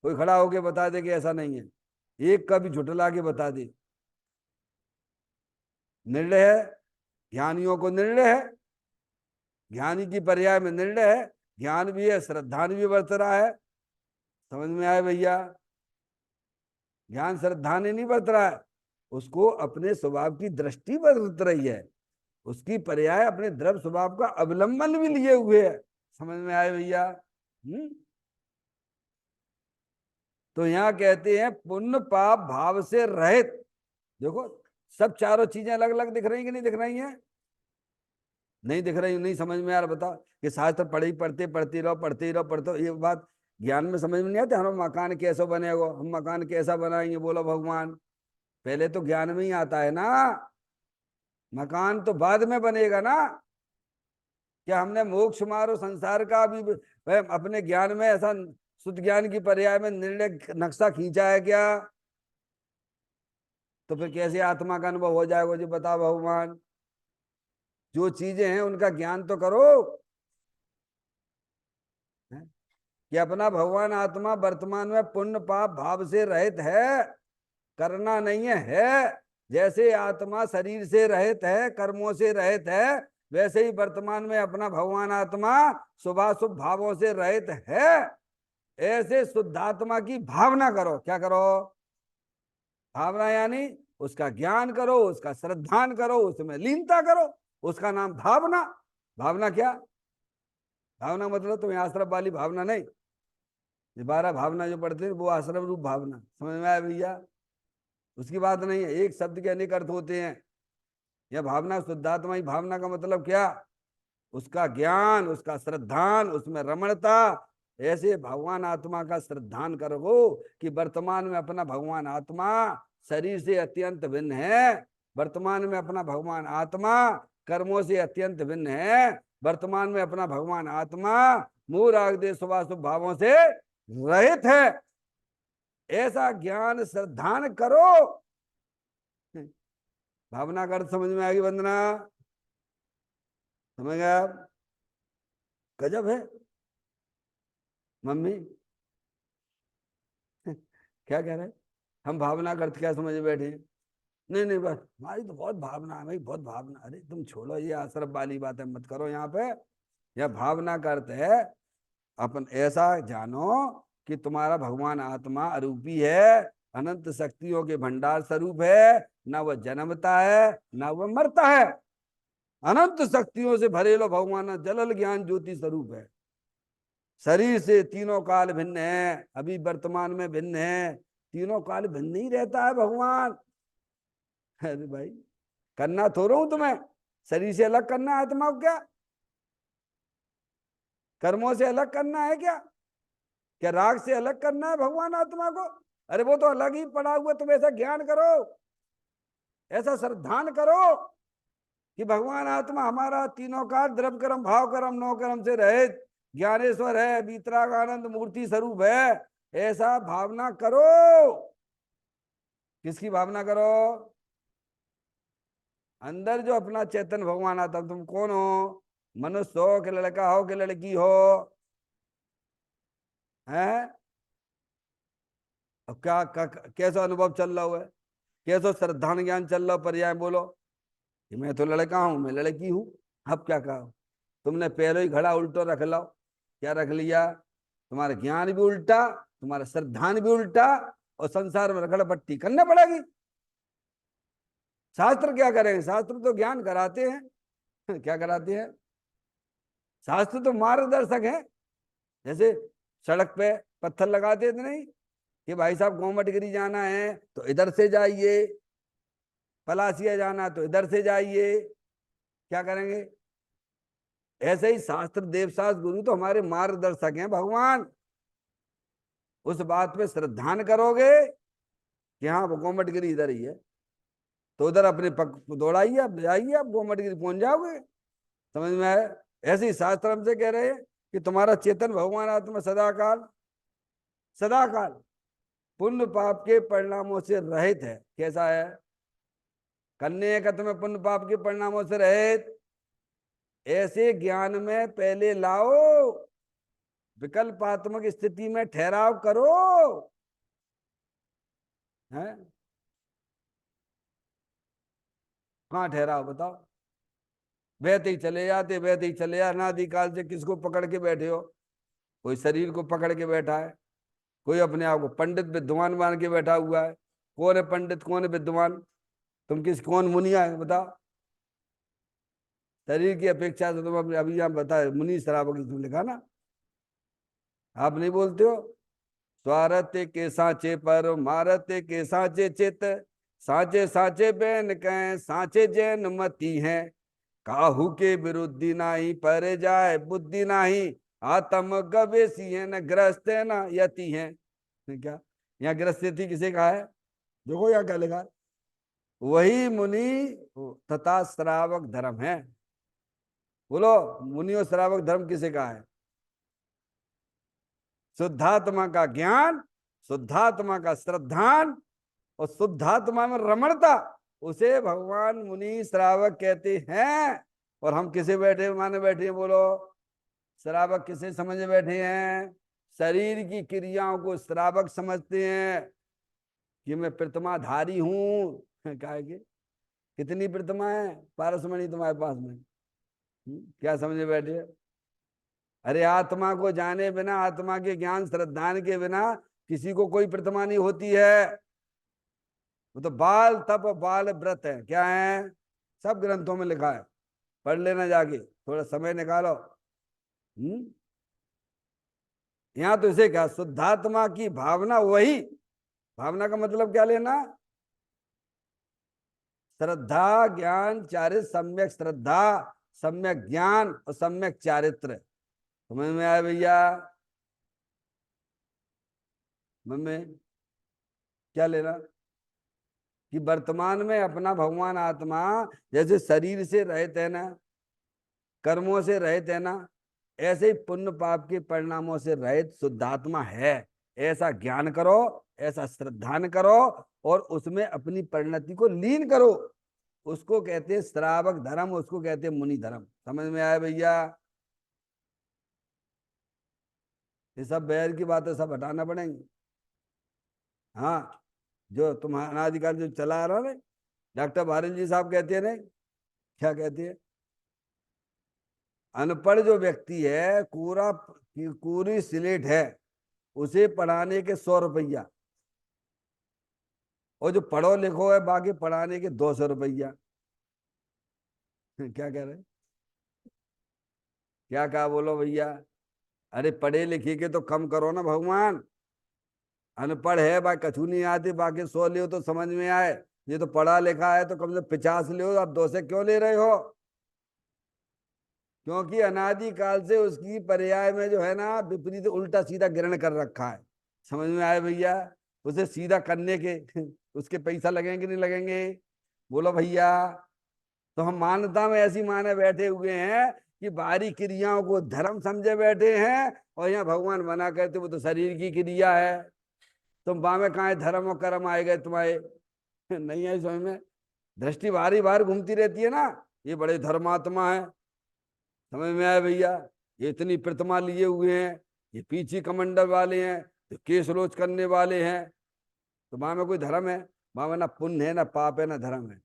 कोई खड़ा होके बता दे कि ऐसा नहीं है। एक का भी झुटला के बता दे। निर्णय है, ज्ञानियों को निर्णय है, ज्ञानी की पर्याय में निर्णय है, ज्ञान भी है, श्रद्धान भी बरत रहा है। समझ में आए भैया? ज्ञान श्रद्धा ने नहीं बरत रहा है, उसको अपने स्वभाव की दृष्टि बरत रही है, उसकी पर्याय अपने द्रव स्वभाव का अवलंबन भी लिए हुए है। समझ में आए भैया? तो यहाँ कहते हैं पुण्य पाप भाव से रहित। देखो सब चारों चीजें अलग अलग दिख रही कि नहीं दिख रही हैं? नहीं दिख रही, नहीं समझ में आ रहा? बता कि शास्त्र पढ़ते पढ़ते रहो, पढ़ते ही रहो, पढ़ते ये बात ज्ञान में समझ में नहीं आते, हम मकान कैसे बनेगा, हम मकान कैसा बनाएंगे, बोलो भगवान। पहले तो ज्ञान में ही आता है ना, मकान तो बाद में बनेगा ना। क्या हमने मोक्ष मारो संसार का भी अपने ज्ञान में ऐसा शुद्ध ज्ञान की पर्याय में निर्णय नक्शा खींचा है क्या? तो फिर कैसे आत्मा का अनुभव हो जाएगा जी, बताओ भगवान। जो चीजें हैं उनका ज्ञान तो करो, है? कि अपना भगवान आत्मा वर्तमान में पुण्य पाप भाव से रहित है, करना नहीं है। जैसे आत्मा शरीर से रहित है, कर्मों से रहित है, वैसे ही वर्तमान में अपना भगवान आत्मा शुभाशुभ भावों से रहित है। ऐसे शुद्धात्मा की भावना करो। क्या करो? भावना यानी उसका ज्ञान करो, उसका श्रद्धान करो, उसमें लीनता करो, उसका नाम भावना। भावना क्या? भावना मतलब तुम्हें आश्रम वाली भावना नहीं, 12 भावना जो पढ़ते हैं वो आश्रम रूप भावना, समझ में आया भैया? उसकी बात नहीं है, एक शब्द के अनेक अर्थ होते हैं। यह भावना शुद्धात्मा ही, भावना का मतलब क्या? उसका ज्ञान, उसका श्रद्धान, उसमें रमणता। ऐसे भगवान आत्मा का श्रद्धान करो कि वर्तमान में अपना भगवान आत्मा शरीर से अत्यंत भिन्न है, वर्तमान में अपना भगवान आत्मा कर्मों से अत्यंत भिन्न है, वर्तमान में अपना भगवान आत्मा मूल राग देश शुभाशुभ भावों से रहित है। ऐसा ज्ञान श्रद्धान करो। भावना का अर्थ समझ में आएगी वंदना? समझ गए आप? गजब है मम्मी। क्या कह रहे हैं? हम भावना का अर्थ क्या समझ बैठे हैं? नहीं नहीं, बस हमारी तो बहुत भावना है भाई, बहुत भावना। अरे तुम छोड़ो ये आश्रम वाली बातें मत करो यहाँ पे। यह भावना का अर्थ है अपन ऐसा जानो कि तुम्हारा भगवान आत्मा अरूपी है, अनंत शक्तियों के भंडार स्वरूप है, ना वह जन्मता है ना वह मरता है, अनंत शक्तियों से भरे लो भगवान, जलल ज्ञान ज्योति स्वरूप है। शरीर से तीनों काल भिन्न है, अभी वर्तमान में भिन्न है, तीनों काल भिन्न ही रहता है भगवान। अरे भाई, करना थोड़ा हूं तुम्हें, शरीर से अलग करना है आत्मा को क्या? कर्मों से अलग करना है क्या? क्या राग से अलग करना है भगवान आत्मा को? अरे वो तो अलग ही पड़ा हुआ। तुम ऐसा ज्ञान करो, ऐसा श्रद्धान करो कि भगवान आत्मा हमारा तीनों का द्रव्य कर्म भाव कर्म नौ कर्म से रहित ज्ञानेश्वर है, वीतराग आनंद मूर्ति स्वरूप है। ऐसा भावना करो। किसकी भावना करो? अंदर जो अपना चैतन्य भगवान आता। तुम कौन हो? मनुष्य हो कि लड़का हो कि लड़की हो? हैं? अब कैसा अनुभव चल रहा है? कैसा श्रद्धान ज्ञान चल रहा? पर्याय बोलो कि मैं तो लड़का हूं, मैं लड़की हूं। अब क्या कहा? तुमने पहले ही घड़ा उल्टो रख लो। क्या रख लिया? तुम्हारा ज्ञान भी उल्टा, तुम्हारा श्रद्धान भी उल्टा, और संसार में रगड़ पट्टी करना पड़ेगी। शास्त्र क्या करेंगे? शास्त्र तो ज्ञान कराते हैं। क्या कराते हैं? शास्त्र तो मार्गदर्शक है। जैसे सड़क पे पत्थर लगा देते नहीं कि भाई साहब गोमटगिरी जाना है तो इधर से जाइए, पलासिया जाना तो इधर से जाइए। क्या करेंगे? ऐसे ही शास्त्र देवशास्त्र गुरु तो हमारे मार्गदर्शक हैं भगवान। उस बात पे श्रद्धान करोगे कि हाँ गोमटगिरी इधर ही है, तो उधर अपने पग दौड़ाइए, आप जाइए, आप गोमटगिरी पहुंच जाओगे। समझ में आए? ऐसे ही शास्त्र हमसे कह रहे हैं कि तुम्हारा चेतन भगवान आत्मा सदाकाल सदाकाल पुण्य पाप के परिणामों से रहित है। कैसा है? कन्या कथ में पुण्य पाप के परिणामों से रहित। ऐसे ज्ञान में पहले लाओ, विकल्पात्मक स्थिति में ठहराव करो। है कहाँ ठहराव बताओ? वैसे ही चले जाते, वैसे ही चले जा, अनादिकाल से किसको पकड़ के बैठे हो? कोई शरीर को पकड़ के बैठा है, कोई अपने आप को पंडित विद्वान मान के बैठा हुआ है। कौन है पंडित, कौन है विद्वान? तुम कौन मुनिया है बताओ? शरीर की अपेक्षा से तुम अपने अभी यहाँ बताए मुनि शराब की तुम लिखा ना, आप नहीं बोलते हो? स्वारते के सांचे पर मारते के सांचे चित, सांचे सांचे बैन कह सांचे जैन मती है, काहू के विरुद्धि नाही पर जाए बुद्धि नाही, आत्म गवेशी है, न ग्रस्त है न यति है। क्या यहाँ ग्रस्त यति किसे कहा है? देखो यहाँ क्या लिखा है, वही मुनि तथा श्रावक धर्म है। बोलो, मुनि और श्रावक धर्म किसे कहा है? शुद्धात्मा का ज्ञान, शुद्धात्मा का श्रद्धान और शुद्धात्मा में रमणता, उसे भगवान मुनि श्रावक कहते हैं। और हम किसे बैठे माने बैठे हैं? बोलो, श्रावक किसे समझ बैठे हैं? शरीर की क्रियाओं को श्रावक समझते हैं कि मैं प्रतिमाधारी हूं। क्या कि कितनी प्रतिमा है पारसमणि तुम्हारे पास में? क्या समझे बैठे? अरे आत्मा को जाने बिना, आत्मा के ज्ञान श्रद्धान के बिना किसी को कोई प्रतिमा नहीं होती है। वो तो बाल तप बाल व्रत है। क्या है? सब ग्रंथों में लिखा है, पढ़ लेना जाके, थोड़ा समय निकालो। यहां तो इसे क्या, शुद्धात्मा की भावना, वही भावना का मतलब क्या लेना? श्रद्धा ज्ञान चारित्र, सम्यक श्रद्धा, सम्यक ज्ञान और सम्यक चारित्र। समझ में आया भैया? में क्या लेना कि वर्तमान में अपना भगवान आत्मा जैसे शरीर से रहित है ना, कर्मों से रहित है ना, ऐसे ही पुण्य पाप के परिणामों से रहित शुद्धात्मा है। ऐसा ज्ञान करो, ऐसा श्रद्धान करो और उसमें अपनी परिणति को लीन करो। उसको कहते हैं श्रावक धर्म, उसको कहते हैं मुनि धर्म। समझ में आया भैया? ये सब बैर की बातें सब हटाना पड़ेंगी। हाँ, जो तुम्हारा अनाधिकार जो चला आ रहा है, डॉक्टर भारत जी साहब कहते हैं, नहीं क्या कहते हैं? अनपढ़ जो व्यक्ति है, पूरी स्लेट है, उसे पढ़ाने के 100 रुपया, और जो पढ़ो लिखो है बाकी पढ़ाने के 200 रुपया। क्या कह रहे हैं? क्या कहा बोलो भैया? अरे पढ़े लिखे के तो कम करो ना भगवान। अनपढ़ है भाई, कछू नहीं आती, बाकी 100 लियो तो समझ में आए। ये तो पढ़ा लिखा है तो कम से 50 लियो, आप 2 से क्यों ले रहे हो? क्योंकि अनादि काल से उसकी पर्याय में जो है ना, विपरीत उल्टा सीधा ग्रहण कर रखा है। समझ में आए भैया? उसे सीधा करने के उसके पैसा लगेंगे नहीं लगेंगे? बोलो भैया। तो हम मान्यता में ऐसी माने बैठे हुए हैं कि बाहरी क्रियाओं को धर्म समझे बैठे हैं, और यहाँ भगवान मना करते वो तो शरीर की क्रिया है। तुम बा में कहा धर्म और कर्म आए गए तुम्हारे? नहीं है समझ में? दृष्टि बाहरी बाहर घूमती रहती है ना, ये बड़े धर्मात्मा है। समझ में आया भैया? ये इतनी प्रतिमा लिए हुए हैं, ये पीछे कमंडल वाले हैं, तो केस रोज करने वाले हैं। तो वहां में कोई धर्म है? वहां में ना पुण्य है, ना पाप है, ना धर्म है।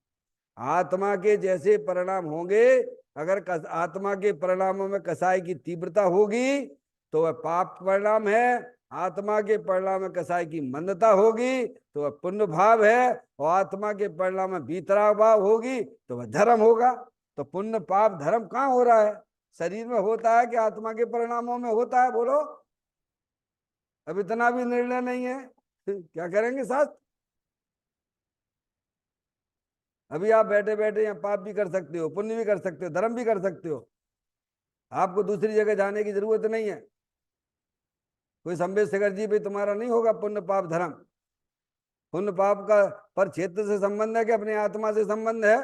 आत्मा के जैसे परिणाम होंगे, अगर आत्मा के परिणामों में कसाई की तीव्रता होगी तो वह पाप परिणाम है। आत्मा के परिणाम में कसाई की मंदता होगी तो वह पुण्य भाव है। और आत्मा के परिणाम में वीतराग भाव होगी तो वह धर्म होगा। तो पुण्य पाप धर्म कहाँ हो रहा है? शरीर में होता है कि आत्मा के परिणामों में होता है? बोलो। अब इतना भी निर्णय नहीं है। क्या करेंगे शास्त्र? अभी आप बैठे बैठे यहाँ पाप भी कर सकते हो, पुण्य भी कर सकते हो, धर्म भी कर सकते हो। आपको दूसरी जगह जाने की जरूरत नहीं है। कोई संवेद शेखर जी भी तुम्हारा नहीं होगा पुण्य पाप धर्म। पुण्य पाप का पर क्षेत्र से संबंध है कि अपने आत्मा से संबंध है?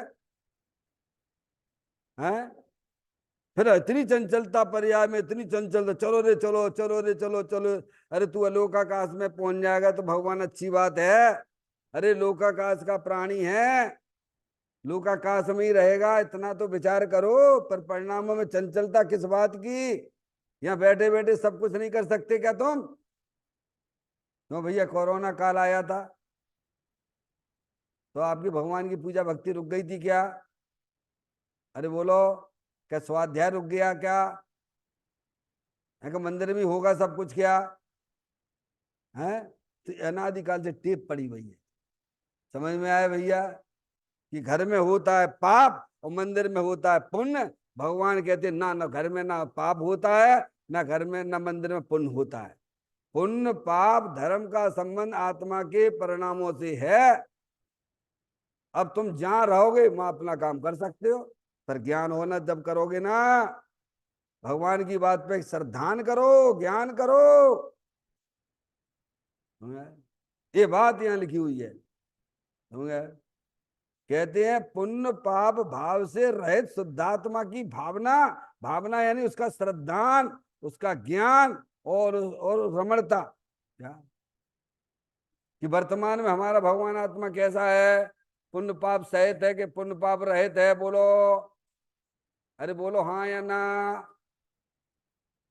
हैं? फिर इतनी चंचलता, पर्याय में इतनी चंचलता, चलो रे चलो, चलो रे चलो, चलो। अरे तू अलोकाकाश में पहुंच जाएगा तो भगवान अच्छी बात है। अरे लोकाकाश का प्राणी है, लोकाकाश में ही रहेगा, इतना तो विचार करो। पर परिणामों में चंचलता किस बात की? यहाँ बैठे बैठे सब कुछ नहीं कर सकते क्या तुम? क्यों भैया, कोरोना काल आया था तो आपकी भगवान की पूजा भक्ति रुक गई थी क्या? अरे बोलो, क्या स्वाध्याय रुक गया क्या? मंदिर में होगा सब कुछ क्या है? तो अनादिकाल से टेप पड़ी हुई है। समझ में आया भैया? कि घर में होता है पाप और मंदिर में होता है पुण्य। भगवान कहते ना, ना घर में ना पाप होता है, ना घर में ना मंदिर में पुण्य होता है। पुण्य पाप धर्म का संबंध आत्मा के परिणामों से है। अब तुम जहां रहोगे वहां अपना काम कर सकते हो, पर ज्ञान होना जब करोगे ना, भगवान की बात पे श्रद्धान करो, ज्ञान करो। ये बात यहां लिखी हुई है। कहते हैं पुण्य पाप भाव से रहित शुद्धात्मा की भावना, भावना यानी उसका श्रद्धान, उसका ज्ञान और रमणता। क्या कि वर्तमान में हमारा भगवान आत्मा कैसा है? पुण्य पाप सहित है कि पुण्य पाप रहित है? बोलो, अरे बोलो हाँ या ना।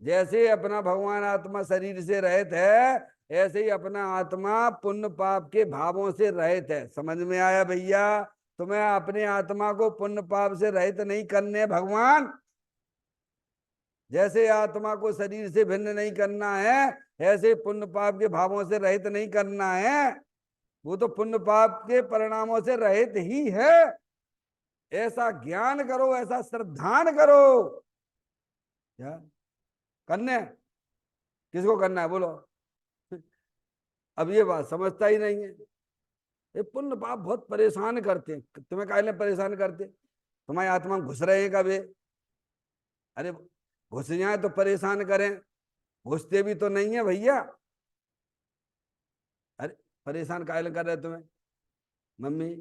जैसे अपना भगवान आत्मा शरीर से रहित है, ऐसे ही अपना आत्मा पुण्य पाप के भावों से रहित है। समझ में आया भैया? तुम्हें अपने आत्मा को पुण्य पाप से रहित नहीं करने भगवान। जैसे आत्मा को शरीर से भिन्न नहीं करना है, ऐसे पुण्य पाप के भावों से रहित नहीं करना है। वो तो पुण्य पाप के परिणामों से रहित ही है। ऐसा ज्ञान करो, ऐसा श्रद्धान करो। क्या करने? किसको करना है बोलो? अब ये बात समझता ही नहीं है। ये पुण्य पाप बहुत परेशान करते हैं। तुम्हें काहे परेशान करते? तुम्हारी आत्मा में घुस रहे हैं कभी? अरे घुस जाए तो परेशान करें, घुसते भी तो नहीं है भैया। अरे परेशान काहे कर रहे तुम्हें? मम्मी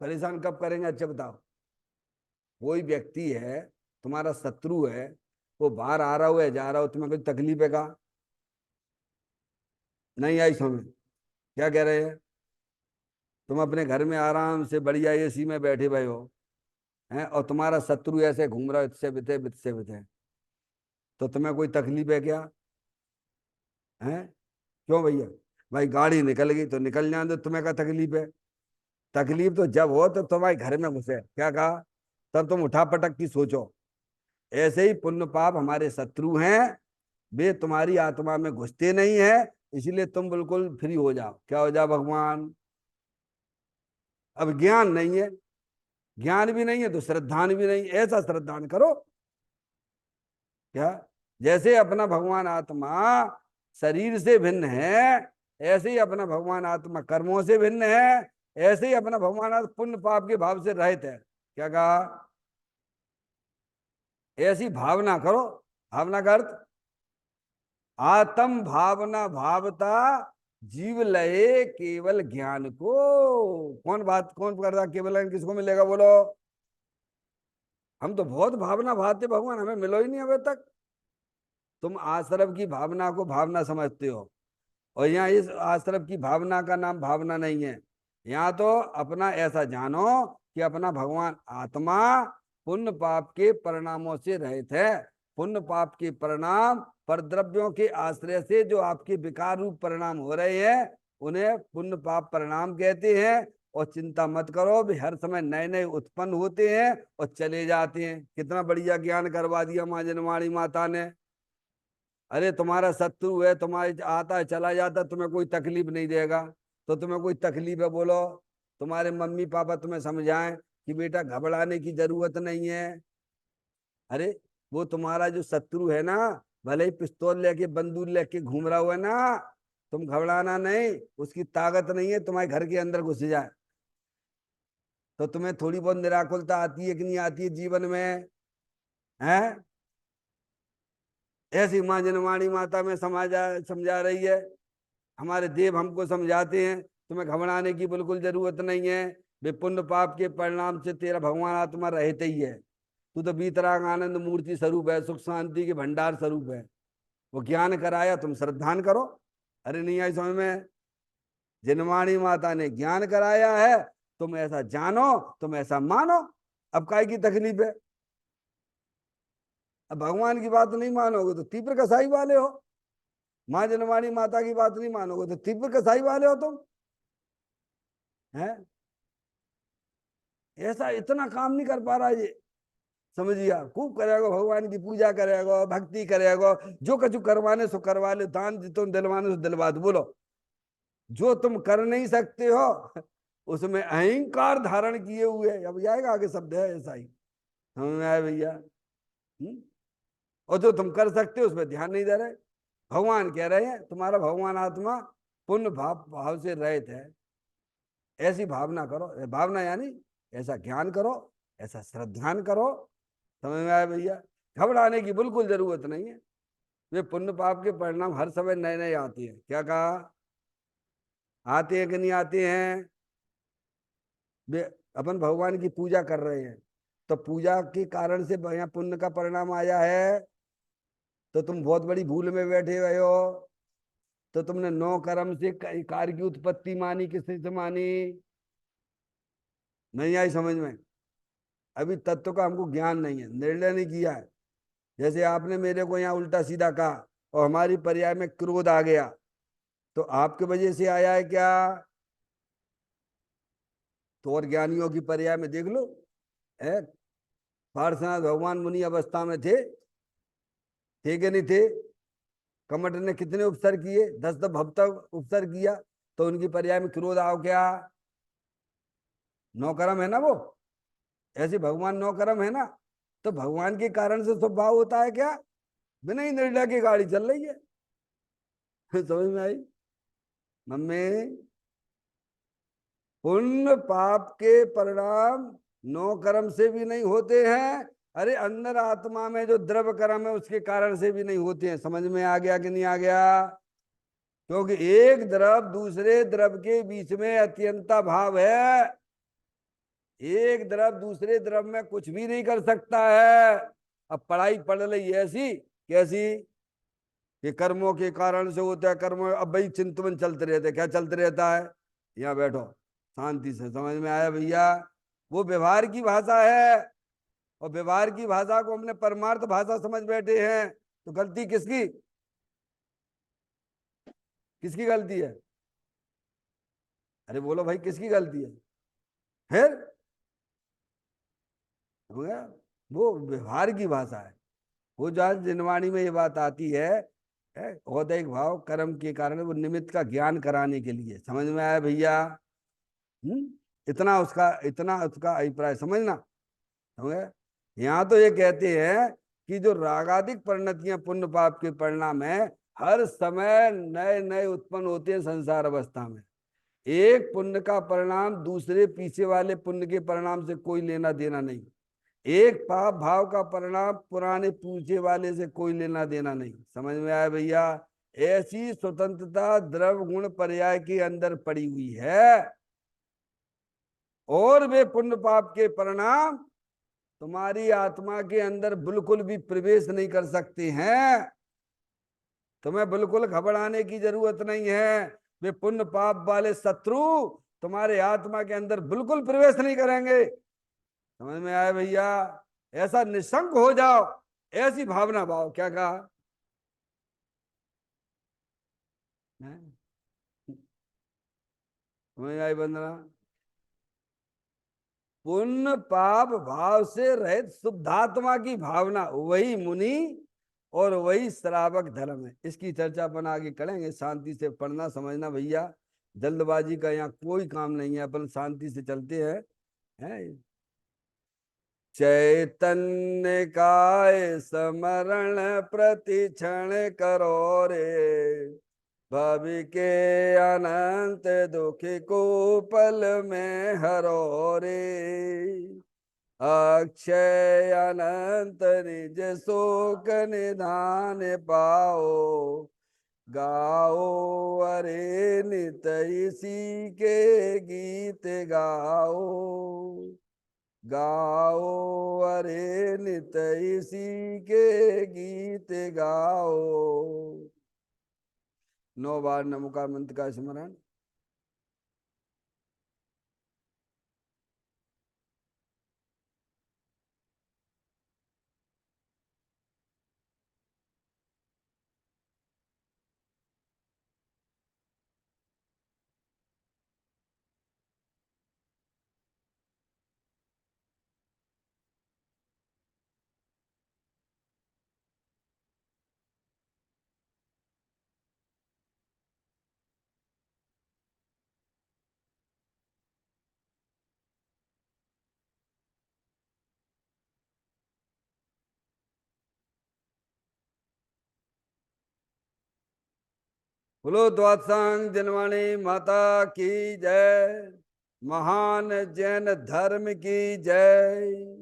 परेशान कब करेंगे? अच्छा बताओ। कोई व्यक्ति है तुम्हारा शत्रु है, वो बाहर आ रहा हो या जा रहा हो, तुम्हें कोई तकलीफ है? का नहीं आई समझ? क्या कह रहे हैं? तुम अपने घर में आराम से बढ़िया एसी में बैठे हुए हो हैं, और तुम्हारा शत्रु ऐसे घूम रहा है, इससे बिते बितसे बिते, तो तुम्हें कोई तकलीफ है क्या? हैं? क्यों भैया? भाई गाड़ी निकल गई तो निकल जाए, तो तुम्हें क्या तकलीफ है? तकलीफ तो जब हो तो तुम्हारे घर में घुसे, क्या कहा? तब तुम उठा पटक की सोचो। ऐसे ही पुण्य पाप हमारे शत्रु हैं, वे तुम्हारी आत्मा में घुसते नहीं है, इसीलिए तुम बिल्कुल फ्री हो जाओ। क्या हो जाओ भगवान? अब ज्ञान नहीं है, ज्ञान भी नहीं है तो श्रद्धान भी नहीं। ऐसा श्रद्धान करो। क्या? जैसे अपना भगवान आत्मा शरीर से भिन्न है, ऐसे ही अपना भगवान आत्मा कर्मों से भिन्न है, ऐसे ही अपना भगवान आत्मा पुण्य पाप के भाव से रहित है। क्या कहा? ऐसी भावना करो। भावना का अर्थ आत्म भावना भावता जीव लये केवल ज्ञान को। कौन बात कौन करता केवल ज्ञान? किसको मिलेगा बोलो? हम तो बहुत भावना भावते भगवान, हमें मिलो ही नहीं अभी तक। तुम आश्रम की भावना को भावना समझते हो, और यहाँ इस आश्रम की भावना का नाम भावना नहीं है। यहाँ तो अपना ऐसा जानो कि अपना भगवान आत्मा पुण्य पाप के परिणामों से रहित है। पुण्य पाप के परिणाम पर द्रव्यों के आश्रय से जो आपके विकार रूप परिणाम हो रहे हैं, उन्हें पुण्य पाप परिणाम कहते हैं। और चिंता मत करो भी, हर समय नए नए उत्पन्न होते हैं और चले जाते हैं। कितना बढ़िया ज्ञान करवा दिया माँ जनवाणी माता ने। अरे तुम्हारा शत्रु है, तुम्हारे आता है चला जाता, तुम्हें कोई तकलीफ नहीं देगा। तो तुम्हें कोई तकलीफ है बोलो? तुम्हारे मम्मी पापा तुम्हें समझाएं कि बेटा घबराने की जरूरत नहीं है। अरे वो तुम्हारा जो शत्रु है ना, भले ही पिस्तौल लेके बंदूक लेके घूम रहा हुआ है ना, तुम घबराना नहीं। उसकी ताकत नहीं है तुम्हारे घर के अंदर घुस जाए। तो तुम्हें थोड़ी बहुत निराकुलता आती है कि नहीं आती है जीवन में? है ऐसी माँ जनवाणी माता में समझा रही है। हमारे देव हमको समझाते हैं तुम्हें घबराने की बिल्कुल जरूरत नहीं है। वे पुण्य पाप के परिणाम से तेरा भगवान आत्मा रहते ही है। तू तो बीतराग आनंद मूर्ति स्वरूप है, सुख शांति के भंडार स्वरूप है। वो ज्ञान कराया, तुम श्रद्धान करो। अरे नहीं आई समझ में? जनवाणी माता ने ज्ञान कराया है, तुम ऐसा जानो, तुम ऐसा मानो। अब काय की तकलीफ है? अब भगवान की बात नहीं मानोगे तो तीव्र कसाई वाले हो। माँ जनवाणी माता की बात नहीं मानोगे तो तीव्र कसाई वाले हो तुम। हैं? ऐसा इतना काम नहीं कर पा रहा ये। समझिए, खूब करेगा, भगवान की पूजा करेगा, भक्ति करेगा, जो कछु करवाने सो करवा ले, दान तुम दिलवाने सो दिलवा दो। बोलो जो तुम कर नहीं सकते हो उसमें अहंकार धारण किए हुए, अब जाएगा आगे शब्द है ऐसा ही। समझ में आया भैया? और जो तुम कर सकते हो उसमें ध्यान नहीं दे रहे। भगवान कह रहे हैं तुम्हारा भगवान आत्मा पुण्य भाव भाव से रहित है। ऐसी भावना करो। भावना यानी ऐसा ज्ञान करो, ऐसा श्रद्धान करो, समझ में आया भैया? घबराने की बिल्कुल जरूरत नहीं है। वे पुण्य पाप के परिणाम हर समय नए नए आते हैं। क्या कहा? आते हैं कि नहीं आते हैं? वे अपन भगवान की पूजा कर रहे हैं, तो पूजा के कारण से यहाँ पुण्य का परिणाम आया है, तो तुम बहुत बड़ी भूल में बैठे हुए हो। तो तुमने नौ कर्म से कार्य की उत्पत्ति मानी, किससे से मानी? नहीं आई समझ में? अभी तत्व का हमको ज्ञान नहीं है, निर्णय नहीं किया है। जैसे आपने मेरे को यहाँ उल्टा सीधा कहा और हमारी पर्याय में क्रोध आ गया, तो आपके वजह से आया है क्या? तो और ज्ञानियों की पर्याय में देख लो, है पार्श्वनाथ भगवान मुनि अवस्था में थे कि नहीं थे? कमट ने कितने उपसर किए? 10 भव उपसर किया, तो उनकी पर्याय में क्रोध आओ क्या? नौ कर्म है ना वो, ऐसे भगवान नौ कर्म है ना, तो भगवान के कारण से स्वभाव होता है क्या? बिना ही निर्णय की गाड़ी चल रही है। समझ में आई मम्मी? पुण्य पाप के परिणाम नौ कर्म से भी नहीं होते हैं। अरे अंदर आत्मा में जो द्रव्य कर्म है उसके कारण से भी नहीं होते हैं। समझ में आ गया कि नहीं आ गया? क्योंकि एक द्रव दूसरे द्रव के बीच में अत्यंता भाव है। एक द्रव दूसरे द्रव में कुछ भी नहीं कर सकता है। अब पढ़ाई पढ़ ली ऐसी कैसी कि कर्मों के कारण से होता है, कर्म अब भाई चिंतन चलते रहते, क्या चलते रहता है? यहाँ बैठो शांति से। समझ में आया भैया? वो व्यवहार की भाषा है, और व्यवहार की भाषा को हमने परमार्थ भाषा समझ बैठे हैं, तो गलती किसकी? किसकी गलती है? अरे बोलो भाई, किसकी गलती है? फिर हो गया, वो व्यवहार की भाषा है। वो जहां जिनवाणी में ये बात आती है औदैहिक भाव कर्म के कारण, वो निमित्त का ज्ञान कराने के लिए। समझ में आया भैया? इतना उसका अभिप्राय समझना। समझ गए? यहाँ तो ये कहते हैं कि जो रागादिक परिणतियां पुण्य पाप के परिणाम है, हर समय नए नए उत्पन्न होते हैं संसार अवस्था में। एक पुण्य का परिणाम दूसरे पीछे वाले पुण्य के परिणाम से कोई लेना देना नहीं। एक पाप भाव का परिणाम पुराने पूछे वाले से कोई लेना देना नहीं। समझ में आया भैया? ऐसी स्वतंत्रता द्रव गुण पर्याय के अंदर पड़ी हुई है, और वे पुण्य पाप के परिणाम तुम्हारी आत्मा के अंदर बिल्कुल भी प्रवेश नहीं कर सकते हैं। तुम्हें बिल्कुल घबराने की जरूरत नहीं है। वे पुण्य पाप वाले शत्रु तुम्हारे आत्मा के अंदर बिल्कुल प्रवेश नहीं करेंगे। समझ में आया भैया? ऐसा निशंक हो जाओ, ऐसी भावना भाव। क्या कहा? समझ आई बंदना? पुण्य पाप भाव से रहित शुद्धात्मा की भावना, वही मुनि और वही श्रावक धर्म है। इसकी चर्चा अपन आगे करेंगे। शांति से पढ़ना समझना भैया, जल्दबाजी का यहाँ कोई काम नहीं है, अपन शांति से चलते हैं। चैतन्य काय स्मरण प्रति क्षण करो रे, भवि के अनंत दुख को पल में हरो रे, अक्षय अनंत निज शोक निधान पाओ, गाओ अरे नित इसी के गीत गाओ, गाओ अरे नित इसी के गीत गाओ। 9 बार नमोकार मंत्र का स्मरण। बोलो द्वादशांग जनवाणी माता की जय। महान जैन धर्म की जय।